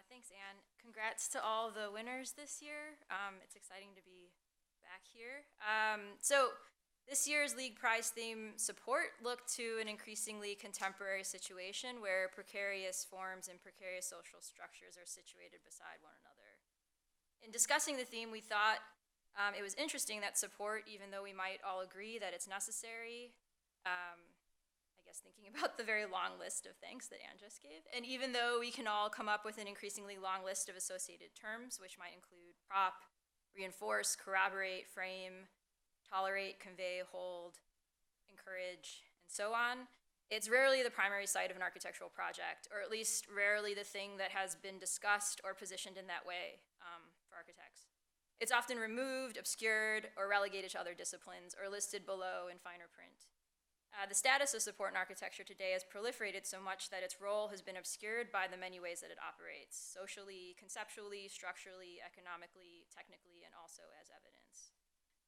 Thanks, Anne. Congrats to all the winners this year. It's exciting to be back here. So this year's League Prize theme, Support, looked to an increasingly contemporary situation where precarious forms and precarious social structures are situated beside one another. In discussing the theme, we thought it was interesting that support, even though we might all agree that it's necessary, I guess thinking about the very long list of thanks that Anne just gave, and even though we can all come up with an increasingly long list of associated terms, which might include prop, reinforce, corroborate, frame, tolerate, convey, hold, encourage, and so on, it's rarely the primary site of an architectural project, or at least rarely the thing that has been discussed or positioned in that way for architects. It's often removed, obscured, or relegated to other disciplines, or listed below in finer print. The status of support in architecture today has proliferated so much that its role has been obscured by the many ways that it operates, socially, conceptually, structurally, economically, technically, and also as evidence.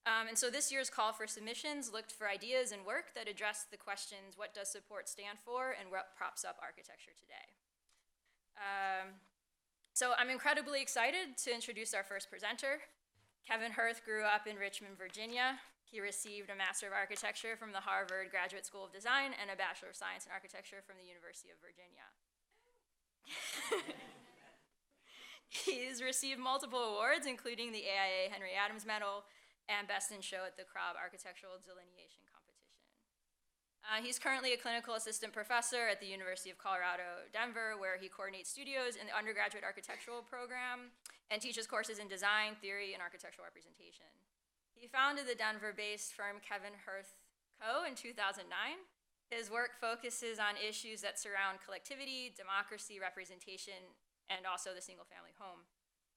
And so this year's call for submissions looked for ideas and work that addressed the questions, what does support stand for, and what props up architecture today? So I'm incredibly excited to introduce our first presenter. Kevin Hirth grew up in Richmond, Virginia. He received a Master of Architecture from the Harvard Graduate School of Design and a Bachelor of Science in Architecture from the University of Virginia. He's received multiple awards, including the AIA Henry Adams Medal and Best in Show at the Krob Architectural Delineation Competition. He's currently a clinical assistant professor at the University of Colorado, Denver, where he coordinates studios in the undergraduate architectural program and teaches courses in design, theory, and architectural representation. He founded the Denver-based firm Hirth Co. in 2009. His work focuses on issues that surround collectivity, democracy, representation, and also the single-family home.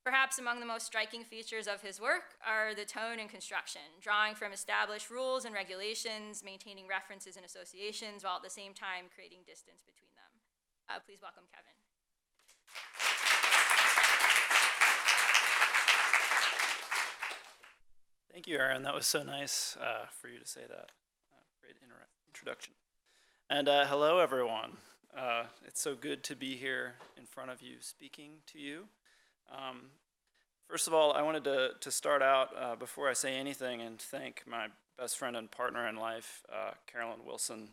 Perhaps among the most striking features of his work are the tone and construction, drawing from established rules and regulations, maintaining references and associations, while at the same time creating distance between them. Please welcome Kevin. Thank you, Erin. That was so nice for you to say that. Great introduction. And hello, everyone. It's so good to be here in front of you, speaking to you. First of all, I wanted to start out, before I say anything, and thank my best friend and partner in life, Carolyn Wilson,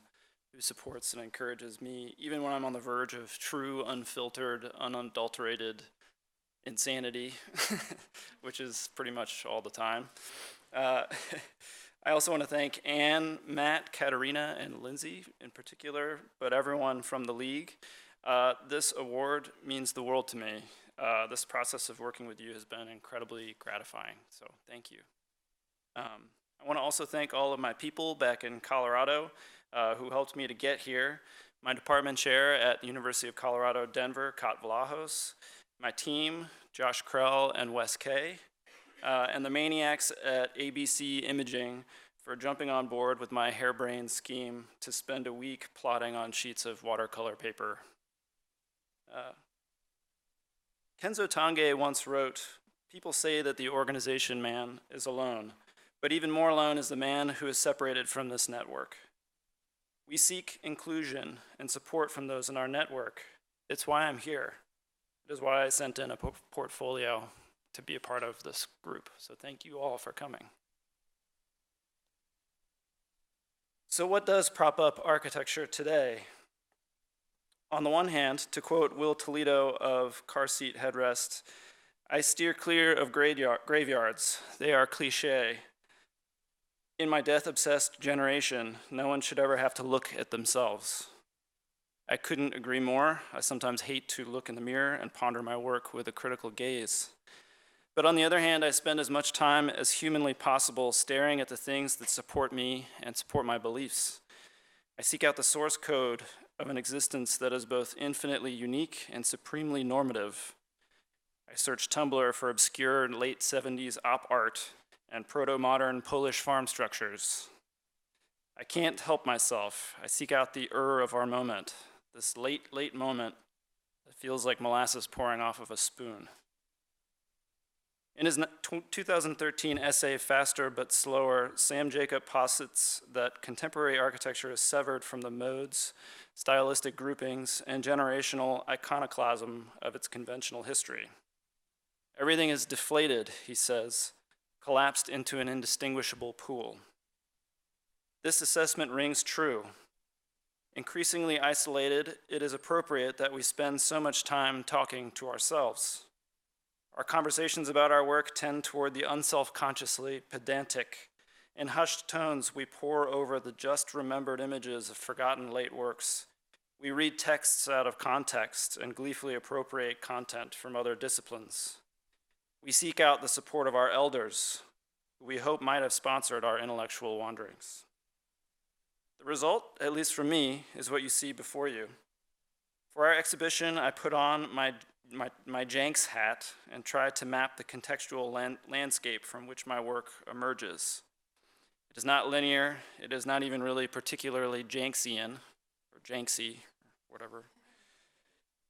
who supports and encourages me, even when I'm on the verge of true, unfiltered, unadulterated insanity, which is pretty much all the time. I also want to thank Anne, Matt, Katerina, and Lindsay in particular, but everyone from the League. This award means the world to me. This process of working with you has been incredibly gratifying, so thank you. I want to also thank all of my people back in Colorado who helped me to get here. My department chair at the University of Colorado, Denver, Kat Vlahos, my team, Josh Krell and Wes Kay, and the maniacs at ABC Imaging for jumping on board with my harebrained scheme to spend a week plotting on sheets of watercolor paper. Kenzo Tange once wrote, "People say that the organization man is alone, but even more alone is the man who is separated from this network. We seek inclusion and support from those in our network. It's why I'm here. It is why I sent in a portfolio to be a part of this group. So thank you all for coming." So what does prop up architecture today? On the one hand, to quote Will Toledo of Car Seat Headrest, "I steer clear of graveyards. They are cliche. In my death-obsessed generation, no one should ever have to look at themselves." I couldn't agree more. I sometimes hate to look in the mirror and ponder my work with a critical gaze. But on the other hand, I spend as much time as humanly possible staring at the things that support me and support my beliefs. I seek out the source code of an existence that is both infinitely unique and supremely normative. I search Tumblr for obscure late 70s op art and proto-modern Polish farm structures. I can't help myself. I seek out the of our moment, this late, late moment that feels like molasses pouring off of a spoon. In his 2013 essay, Faster But Slower, Sam Jacob posits that contemporary architecture is severed from the modes, stylistic groupings, and generational iconoclasm of its conventional history. Everything is deflated, he says, collapsed into an indistinguishable pool. This assessment rings true. Increasingly isolated, it is appropriate that we spend so much time talking to ourselves. Our conversations about our work tend toward the unself-consciously pedantic. In hushed tones, we pore over the just remembered images of forgotten late works. We read texts out of context and gleefully appropriate content from other disciplines. We seek out the support of our elders, who we hope might have sponsored our intellectual wanderings. The result, at least for me, is what you see before you. For our exhibition, I put on my Jenks hat and tried to map the contextual landscape from which my work emerges. It is not linear, it is not even really particularly Jenksian, or Jenksy, or whatever.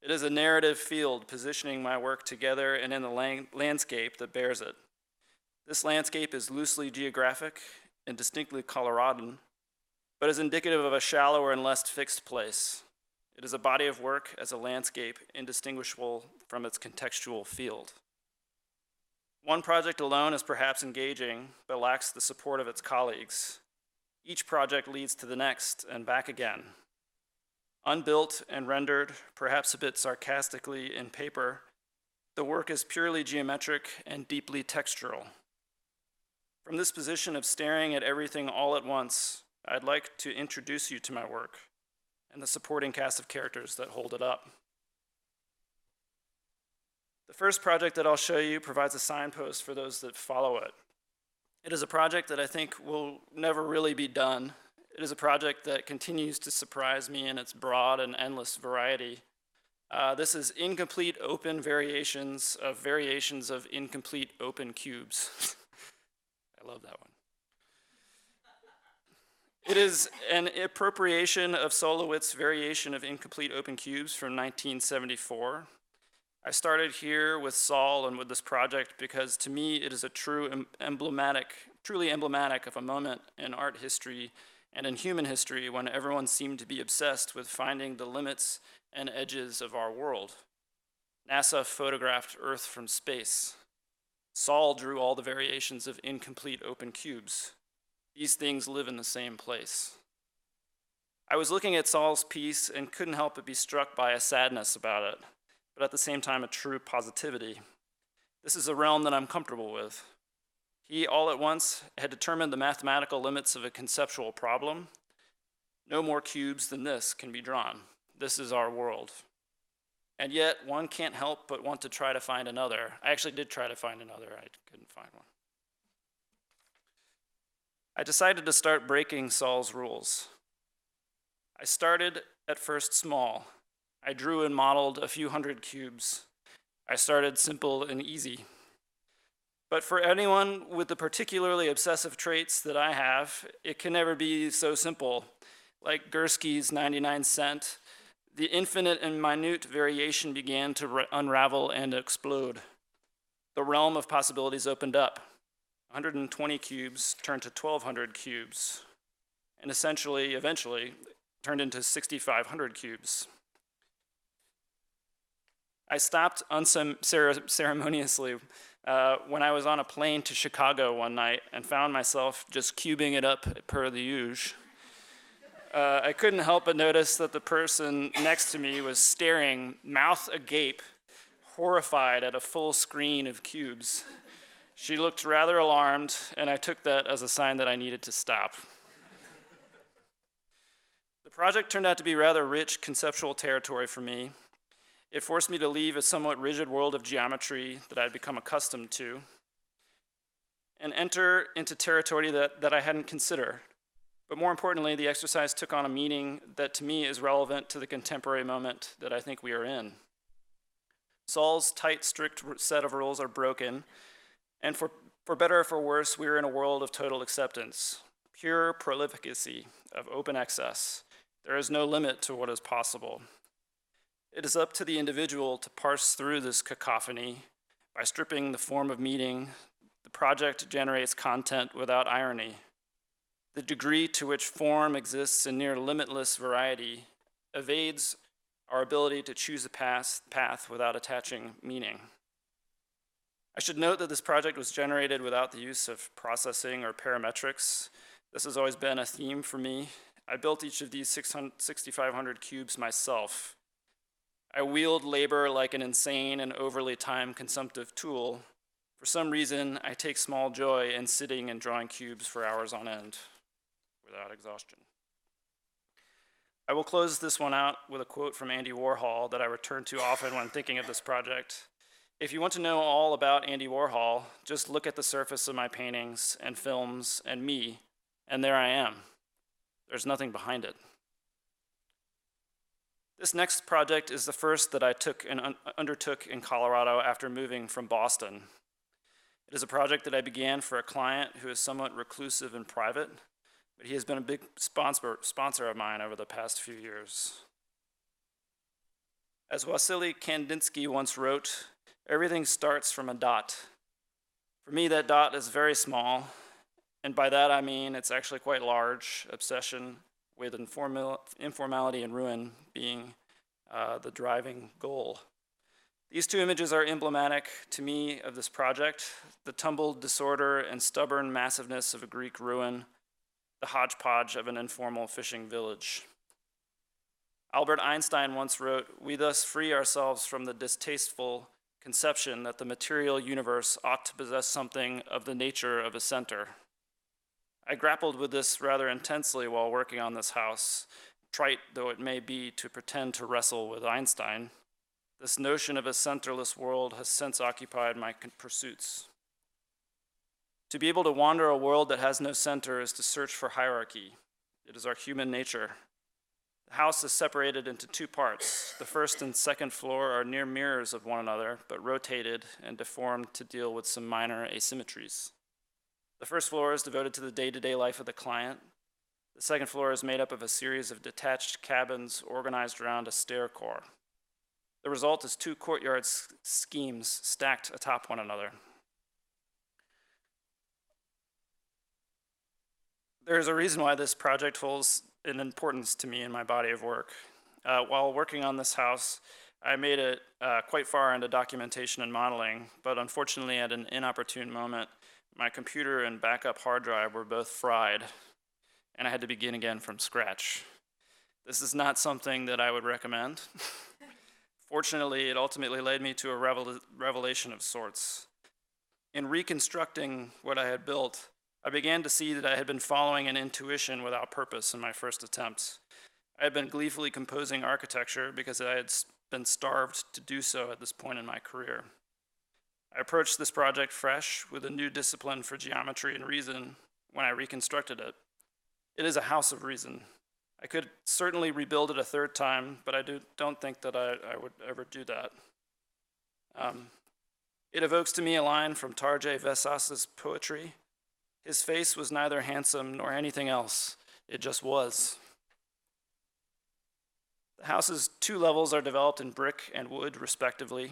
It is a narrative field positioning my work together and in the landscape that bears it. This landscape is loosely geographic and distinctly Coloradan, but is indicative of a shallower and less fixed place. It is a body of work as a landscape indistinguishable from its contextual field. One project alone is perhaps engaging, but lacks the support of its colleagues. Each project leads to the next and back again. Unbuilt and rendered, perhaps a bit sarcastically in paper, the work is purely geometric and deeply textural. From this position of staring at everything all at once, I'd like to introduce you to my work and the supporting cast of characters that hold it up. The first project that I'll show you provides a signpost for those that follow it. It is a project that I think will never really be done. It is a project that continues to surprise me in its broad and endless variety. This is incomplete open variations of incomplete open cubes. I love that one. It is an appropriation of Solowitz's variation of incomplete open cubes from 1974. I started here with Saul and with this project because to me it is a truly emblematic of a moment in art history and in human history when everyone seemed to be obsessed with finding the limits and edges of our world. NASA photographed Earth from space. Saul drew all the variations of incomplete open cubes. These things live in the same place. I was looking at Saul's piece and couldn't help but be struck by a sadness about it, but at the same time a true positivity. This is a realm that I'm comfortable with. He, all at once, had determined the mathematical limits of a conceptual problem. No more cubes than this can be drawn. This is our world. And yet, one can't help but want to try to find another. I actually did try to find another. I couldn't find one. I decided to start breaking Saul's rules. I started at first small. I drew and modeled a few hundred cubes. I started simple and easy. But for anyone with the particularly obsessive traits that I have, it can never be so simple. Like Gursky's 99 cent, the infinite and minute variation began to unravel and explode. The realm of possibilities opened up. 120 cubes turned to 1,200 cubes, and eventually, turned into 6,500 cubes. I stopped unceremoniously when I was on a plane to Chicago one night and found myself just cubing it up per the usual. I couldn't help but notice that the person next to me was staring, mouth agape, horrified at a full screen of cubes. She looked rather alarmed, and I took that as a sign that I needed to stop. The project turned out to be rather rich conceptual territory for me. It forced me to leave a somewhat rigid world of geometry that I'd become accustomed to and enter into territory that I hadn't considered. But more importantly, the exercise took on a meaning that to me is relevant to the contemporary moment that I think we are in. Saul's tight, strict set of rules are broken, and for better or for worse, we are in a world of total acceptance, pure prolificacy of open excess. There is no limit to what is possible. It is up to the individual to parse through this cacophony, By stripping the form of meaning, the project generates content without irony. The degree to which form exists in near limitless variety evades our ability to choose a path without attaching meaning. I should note that this project was generated without the use of processing or parametrics. This has always been a theme for me. I built each of these 6,500 cubes myself. I wield labor like an insane and overly time-consumptive tool. For some reason, I take small joy in sitting and drawing cubes for hours on end without exhaustion. I will close this one out with a quote from Andy Warhol that I return to often when thinking of this project. If you want to know all about Andy Warhol, just look at the surface of my paintings and films and me, and there I am. There's nothing behind it. This next project is the first that I undertook in Colorado after moving from Boston. It is a project that I began for a client who is somewhat reclusive and private, but he has been a big sponsor of mine over the past few years. As Wassily Kandinsky once wrote, everything starts from a dot. For me, that dot is very small, and by that I mean it's actually quite large, obsession with informality and ruin being the driving goal. These two images are emblematic to me of this project: the tumbled disorder and stubborn massiveness of a Greek ruin, the hodgepodge of an informal fishing village. Albert Einstein once wrote, "We thus free ourselves from the distasteful conception that the material universe ought to possess something of the nature of a center." I grappled with this rather intensely while working on this house, trite though it may be to pretend to wrestle with Einstein. This notion of a centerless world has since occupied my pursuits. To be able to wander a world that has no center is to search for hierarchy. It is our human nature. The house is separated into two parts. The first and second floor are near mirrors of one another, but rotated and deformed to deal with some minor asymmetries. The first floor is devoted to the day-to-day life of the client. The second floor is made up of a series of detached cabins organized around a stair core. The result is two courtyard schemes stacked atop one another. There is a reason why this project holds an importance to me in my body of work. While working on this house, I made it quite far into documentation and modeling, but unfortunately at an inopportune moment, my computer and backup hard drive were both fried, and I had to begin again from scratch. This is not something that I would recommend. Fortunately, it ultimately led me to a revelation of sorts. In reconstructing what I had built, I began to see that I had been following an intuition without purpose in my first attempt. I had been gleefully composing architecture because I had been starved to do so at this point in my career. I approached this project fresh with a new discipline for geometry and reason when I reconstructed it. It is a house of reason. I could certainly rebuild it a third time, but I don't think that I would ever do that. It evokes to me a line from Tarjei Vesas's poetry. His face was neither handsome nor anything else. It just was. The house's two levels are developed in brick and wood, respectively.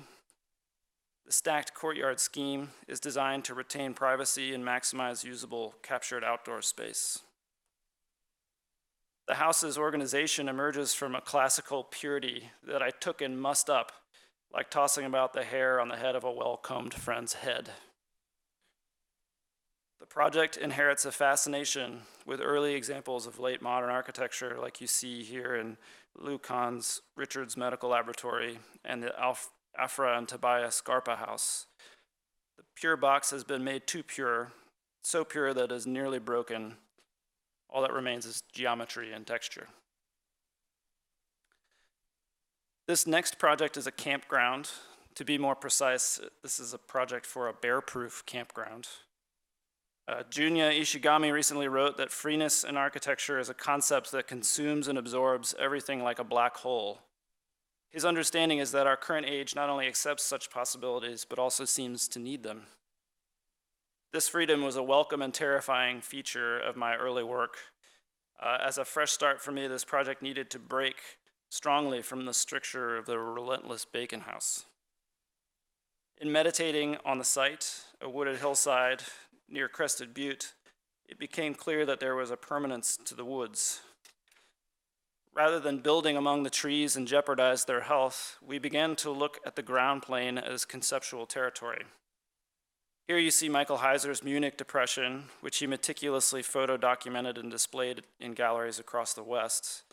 The stacked courtyard scheme is designed to retain privacy and maximize usable captured outdoor space. The house's organization emerges from a classical purity that I took and mussed up, like tossing about the hair on the head of a well-combed friend's head. The project inherits a fascination with early examples of late modern architecture, like you see here in Lou Kahn's Richards Medical Laboratory and the Afra and Tobias Scarpa house. The pure box has been made too pure, so pure that it is nearly broken. All that remains is geometry and texture. This next project is a campground. To be more precise, this is a project for a bear-proof campground. Junya Ishigami recently wrote that freeness in architecture is a concept that consumes and absorbs everything like a black hole. His understanding is that our current age not only accepts such possibilities, but also seems to need them. This freedom was a welcome and terrifying feature of my early work. As a fresh start for me, this project needed to break strongly from the stricture of the relentless Bacon house. In meditating on the site, a wooded hillside near Crested Butte, it became clear that there was a permanence to the woods. Rather than building among the trees and jeopardize their health, we began to look at the ground plane as conceptual territory. Here you see Michael Heiser's Munich depression, which he meticulously photo-documented and displayed in galleries across the West.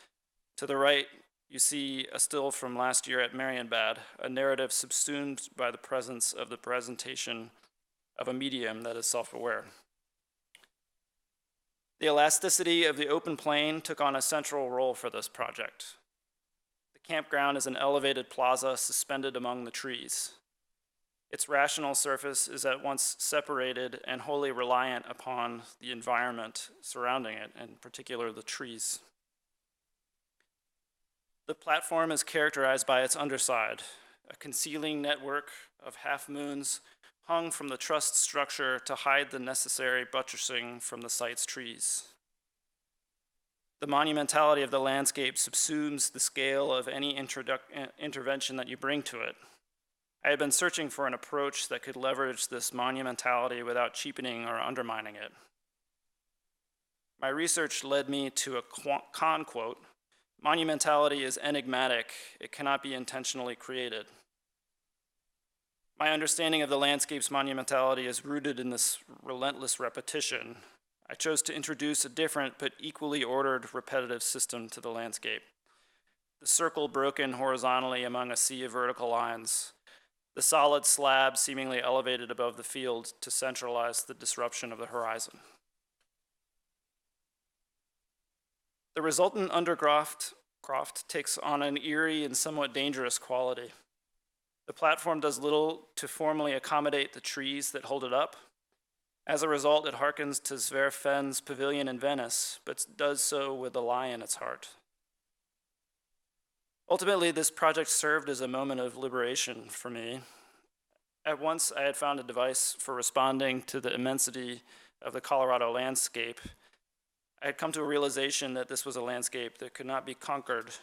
To the right, you see a still from last year at Marienbad, a narrative subsumed by the presence of the presentation of a medium that is self-aware. The elasticity of the open plain took on a central role for this project. The campground is an elevated plaza suspended among the trees. Its rational surface is at once separated and wholly reliant upon the environment surrounding it, in particular the trees. The platform is characterized by its underside, a concealing network of half-moons hung from the trussed structure to hide the necessary buttressing from the site's trees. The monumentality of the landscape subsumes the scale of any intervention that you bring to it. I had been searching for an approach that could leverage this monumentality without cheapening or undermining it. My research led me to a Kahn quote: "Monumentality is enigmatic, it cannot be intentionally created." My understanding of the landscape's monumentality is rooted in this relentless repetition. I chose to introduce a different but equally ordered repetitive system to the landscape. The circle broken horizontally among a sea of vertical lines, the solid slab seemingly elevated above the field to centralize the disruption of the horizon. The resultant undercroft takes on an eerie and somewhat dangerous quality. The platform does little to formally accommodate the trees that hold it up. As a result, it harkens to Sverre Fenn's pavilion in Venice, but does so with a lie in its heart. Ultimately, this project served as a moment of liberation for me. At once, I had found a device for responding to the immensity of the Colorado landscape. I had come to a realization that this was a landscape that could not be conquered. It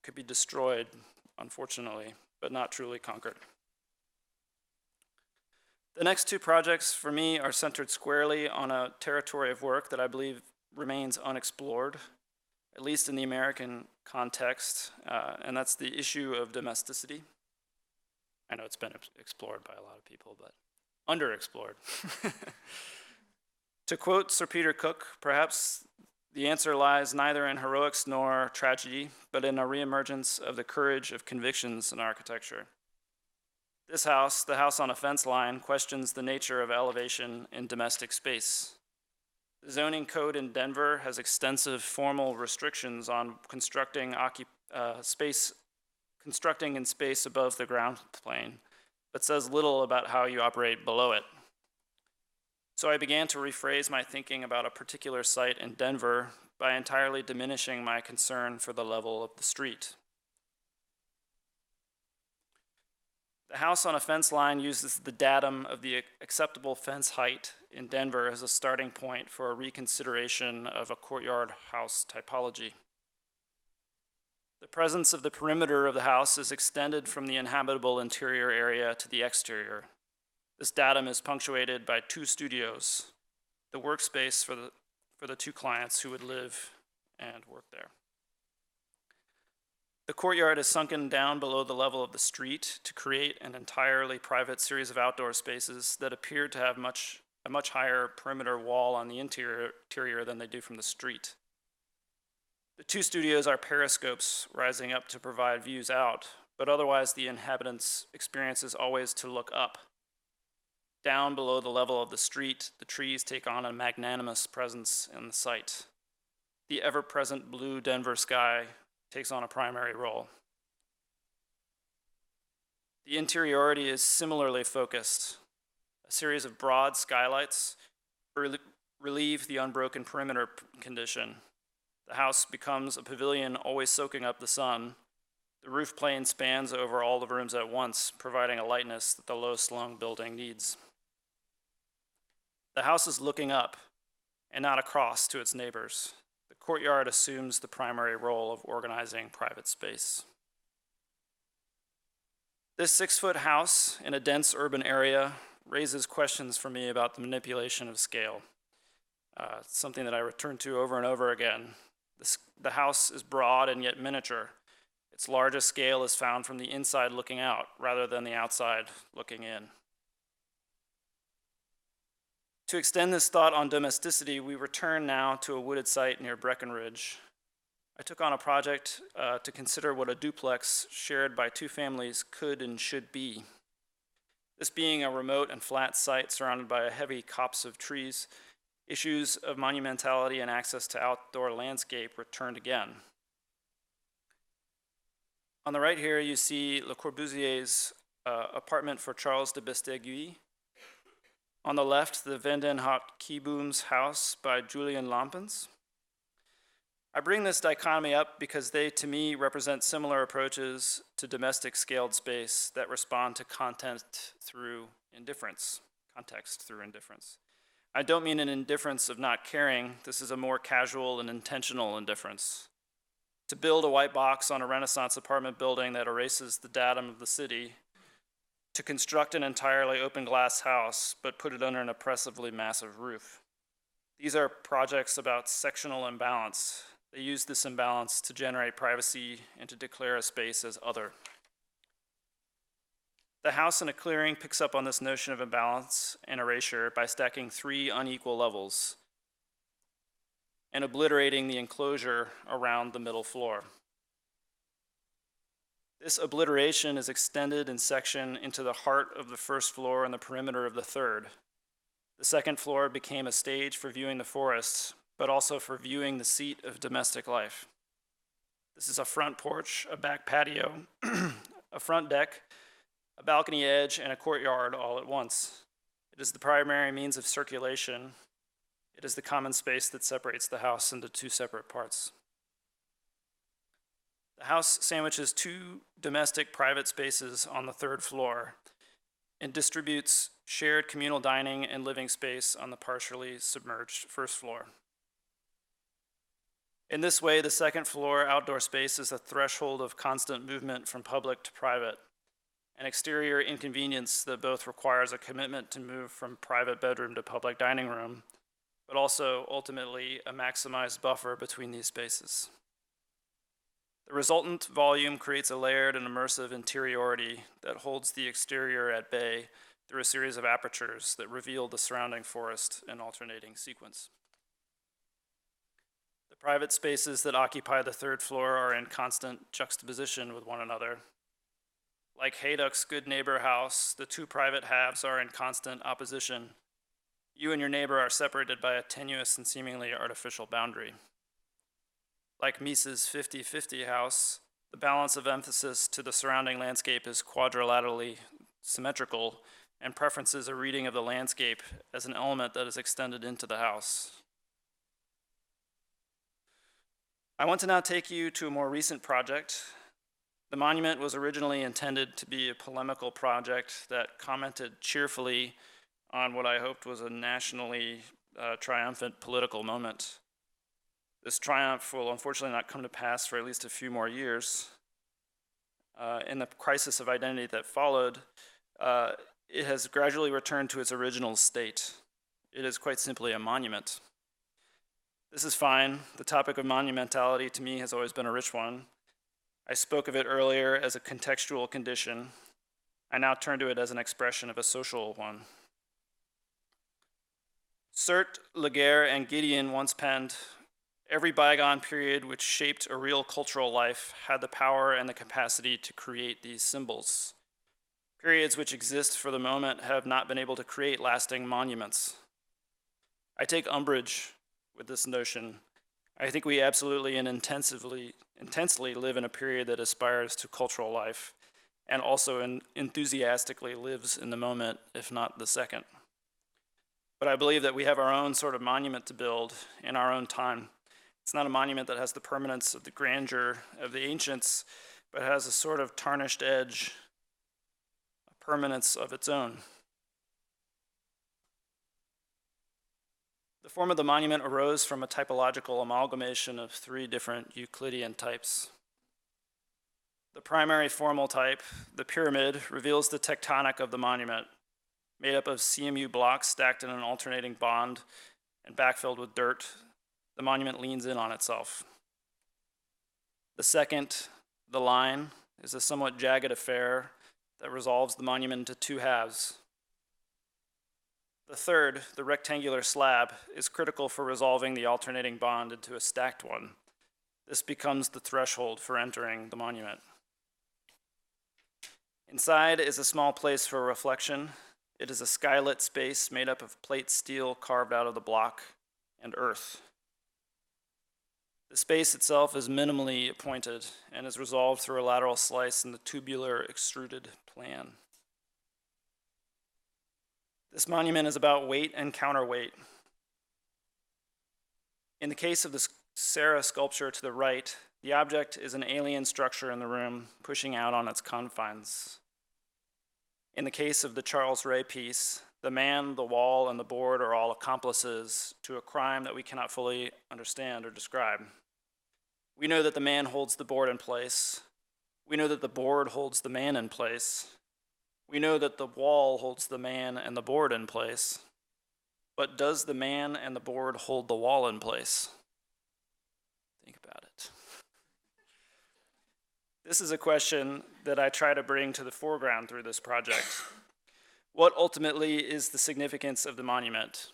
could be destroyed, unfortunately, but not truly conquered. The next two projects for me are centered squarely on a territory of work that I believe remains unexplored, at least in the American context, and that's the issue of domesticity. I know it's been explored by a lot of people, but underexplored. To quote Sir Peter Cook, perhaps the answer lies neither in heroics nor tragedy, but in a reemergence of the courage of convictions in architecture. This house, the house on a fence line, questions the nature of elevation in domestic space. The zoning code in Denver has extensive formal restrictions on constructing in space above the ground plane, but says little about how you operate below it. So I began to rephrase my thinking about a particular site in Denver by entirely diminishing my concern for the level of the street. The house on a fence line uses the datum of the acceptable fence height in Denver as a starting point for a reconsideration of a courtyard house typology. The presence of the perimeter of the house is extended from the inhabitable interior area to the exterior. This datum is punctuated by two studios, the workspace for the two clients who would live and work there. The courtyard is sunken down below the level of the street to create an entirely private series of outdoor spaces that appear to have a much higher perimeter wall on the interior than they do from the street. The two studios are periscopes rising up to provide views out, but otherwise the inhabitants' experience is always to look up. Down below the level of the street, the trees take on a magnanimous presence in the site. The ever-present blue Denver sky takes on a primary role. The interiority is similarly focused. A series of broad skylights relieve the unbroken perimeter condition. The house becomes a pavilion always soaking up the sun. The roof plane spans over all the rooms at once, providing a lightness that the low-slung building needs. The house is looking up and not across to its neighbors. The courtyard assumes the primary role of organizing private space. This 6-foot house in a dense urban area raises questions for me about the manipulation of scale. Something that I return to over and over again. The house is broad and yet miniature. Its largest scale is found from the inside looking out rather than the outside looking in. To extend this thought on domesticity, we return now to a wooded site near Breckenridge. I took on a project to consider what a duplex shared by 2 families could and should be. This being a remote and flat site surrounded by a heavy copse of trees, issues of monumentality and access to outdoor landscape returned again. On the right here, you see Le Corbusier's apartment for Charles de Besteguy. On the left, the Vendenhout Kieboom's house by Julian Lampens. I bring this dichotomy up because they, to me, represent similar approaches to domestic scaled space that respond to context through indifference. I don't mean an indifference of not caring. This is a more casual and intentional indifference. To build a white box on a Renaissance apartment building that erases the datum of the city, to construct an entirely open glass house, but put it under an oppressively massive roof. These are projects about sectional imbalance. They use this imbalance to generate privacy and to declare a space as other. The house in a clearing picks up on this notion of imbalance and erasure by stacking 3 unequal levels and obliterating the enclosure around the middle floor. This obliteration is extended in section into the heart of the first floor and the perimeter of the third. The second floor became a stage for viewing the forests, but also for viewing the seat of domestic life. This is a front porch, a back patio, a front deck, a balcony edge, and a courtyard all at once. It is the primary means of circulation. It is the common space that separates the house into 2 separate parts. The house sandwiches 2 domestic private spaces on the 3rd floor and distributes shared communal dining and living space on the partially submerged 1st floor. In this way, the 2nd floor outdoor space is a threshold of constant movement from public to private, an exterior inconvenience that both requires a commitment to move from private bedroom to public dining room, but also ultimately a maximized buffer between these spaces. The resultant volume creates a layered and immersive interiority that holds the exterior at bay through a series of apertures that reveal the surrounding forest in alternating sequence. The private spaces that occupy the 3rd floor are in constant juxtaposition with one another. Like Hayduck's Good Neighbor house, the 2 private halves are in constant opposition. You and your neighbor are separated by a tenuous and seemingly artificial boundary. Like Mises' 50-50 house, the balance of emphasis to the surrounding landscape is quadrilaterally symmetrical and preferences a reading of the landscape as an element that is extended into the house. I want to now take you to a more recent project. The monument was originally intended to be a polemical project that commented cheerfully on what I hoped was a nationally triumphant political moment. This triumph will unfortunately not come to pass for at least a few more years. In the crisis of identity that followed, it has gradually returned to its original state. It is quite simply a monument. This is fine. The topic of monumentality to me has always been a rich one. I spoke of it earlier as a contextual condition. I now turn to it as an expression of a social one. Sert, Laguerre, and Gideon once penned, "Every bygone period which shaped a real cultural life had the power and the capacity to create these symbols. Periods which exist for the moment have not been able to create lasting monuments." I take umbrage with this notion. I think we absolutely and intensely live in a period that aspires to cultural life and also enthusiastically lives in the moment, if not the second. But I believe that we have our own sort of monument to build in our own time. It's not a monument that has the permanence of the grandeur of the ancients, but has a sort of tarnished edge, a permanence of its own. The form of the monument arose from a typological amalgamation of 3 different Euclidean types. The primary formal type, the pyramid, reveals the tectonic of the monument, made up of CMU blocks stacked in an alternating bond and backfilled with dirt. The monument leans in on itself. The second, the line, is a somewhat jagged affair that resolves the monument into two halves. The third, the rectangular slab, is critical for resolving the alternating bond into a stacked one. This becomes the threshold for entering the monument. Inside is a small place for reflection. It is a skylit space made up of plate steel carved out of the block and earth. The space itself is minimally pointed and is resolved through a lateral slice in the tubular extruded plan. This monument is about weight and counterweight. In the case of the Sarah sculpture to the right, the object is an alien structure in the room, pushing out on its confines. In the case of the Charles Ray piece, the man, the wall, and the board are all accomplices to a crime that we cannot fully understand or describe. We know that the man holds the board in place. We know that the board holds the man in place. We know that the wall holds the man and the board in place. But does the man and the board hold the wall in place? Think about it. This is a question that I try to bring to the foreground through this project. What ultimately is the significance of the monument?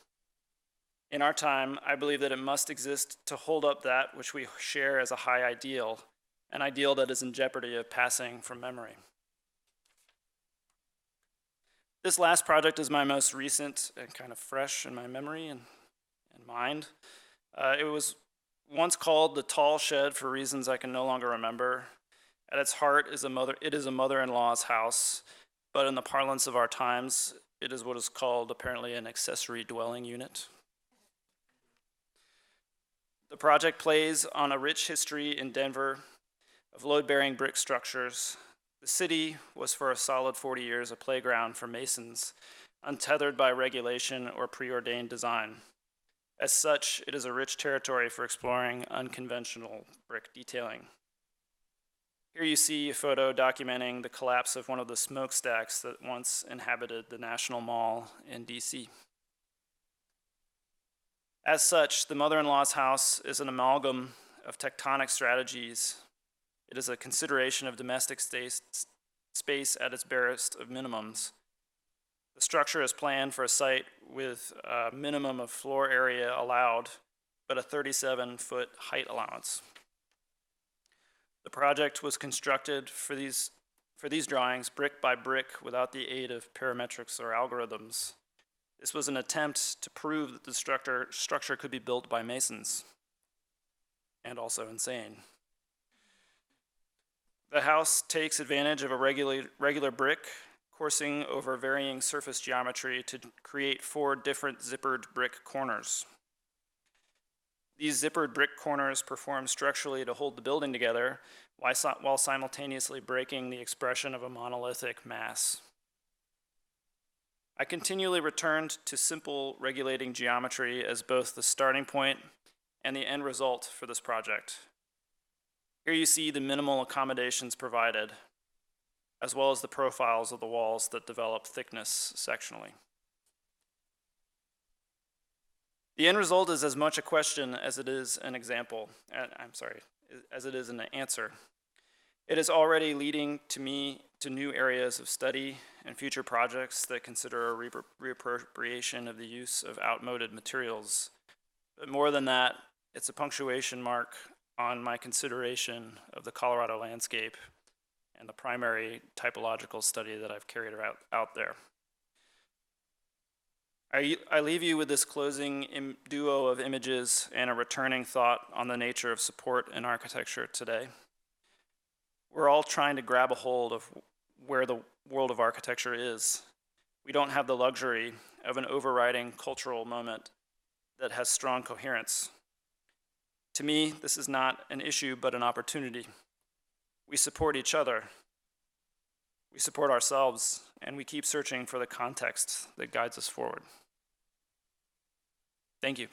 In our time, I believe that it must exist to hold up that which we share as a high ideal, an ideal that is in jeopardy of passing from memory. This last project is my most recent and kind of fresh in my memory and mind. It was once called the Tall Shed for reasons I can no longer remember. At its heart, it is a mother-in-law's house, but in the parlance of our times, it is what is called apparently an accessory dwelling unit. The project plays on a rich history in Denver of load-bearing brick structures. The city was for a solid 40 years a playground for masons, untethered by regulation or preordained design. As such, it is a rich territory for exploring unconventional brick detailing. Here you see a photo documenting the collapse of one of the smokestacks that once inhabited the National Mall in DC. As such, the mother-in-law's house is an amalgam of tectonic strategies. It is a consideration of domestic space at its barest of minimums. The structure is planned for a site with a minimum of floor area allowed, but a 37-foot height allowance. The project was constructed for these drawings brick by brick without the aid of parametrics or algorithms. This was an attempt to prove that the structure could be built by masons, and also insane. The house takes advantage of a regular brick coursing over varying surface geometry to create 4 different zippered brick corners. These zippered brick corners perform structurally to hold the building together while simultaneously breaking the expression of a monolithic mass. I continually returned to simple regulating geometry as both the starting point and the end result for this project. Here you see the minimal accommodations provided, as well as the profiles of the walls that develop thickness sectionally. The end result is as much a question as it is an example, as it is an answer. It is already leading to new areas of study and future projects that consider a reappropriation of the use of outmoded materials. But more than that, it's a punctuation mark on my consideration of the Colorado landscape and the primary typological study that I've carried out there. I leave you with this closing duo of images and a returning thought on the nature of support in architecture today. We're all trying to grab a hold of where the world of architecture is. We don't have the luxury of an overriding cultural moment that has strong coherence. To me, this is not an issue, but an opportunity. We support each other. We support ourselves, and we keep searching for the context that guides us forward. Thank you.